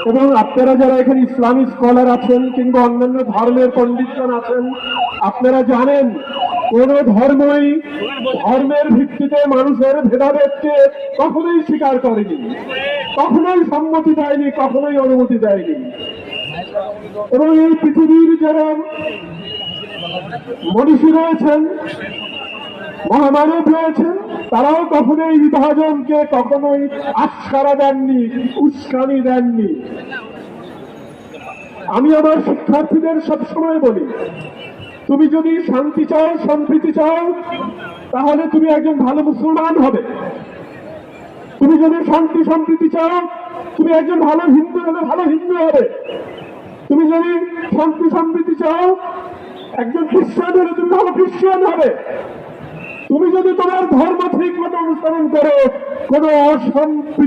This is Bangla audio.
এবং আপনারা যারা এখানে ইসলামিক স্কলার আছেন কিংবা অন্যান্য ধর্মের পণ্ডিতগণ আছেন, আপনারা জানেন কোন ধর্মই ধর্মের ভিত্তিতে মানুষের ভেদাভেদকে কখনোই স্বীকার করেনি, কখনোই সম্মতি দেয়নি, কখনোই অনুমতি দেয়নি। এবং এই পৃথিবীর যারা মনীষী রয়েছেন, মহামানব রয়েছেন, তারাও কখনোই বিভাজনকে কখনোই আস্কারা দেননি, উস্কানি দেননি। আমি আমার শিক্ষার্থীদের সবসময় বলি, তুমি যদি শান্তি চাও, সম্প্রীতি চাও, তাহলে তুমি একজন ভালো মুসলমান হবে। তুমি যদি শান্তি সম্প্রীতি চাও, তুমি একজন ভালো হিন্দু হলে ভালো হিন্দু হবে। তুমি যদি শান্তি সম্প্রীতি চাও, একজন খ্রিস্টান হলে তুমি ভালো খ্রিস্টান হবে। তুমি যদি তোমার ধর্ম ঠিক মতো অনুসরণ করো, কোন অসম্প্রীতি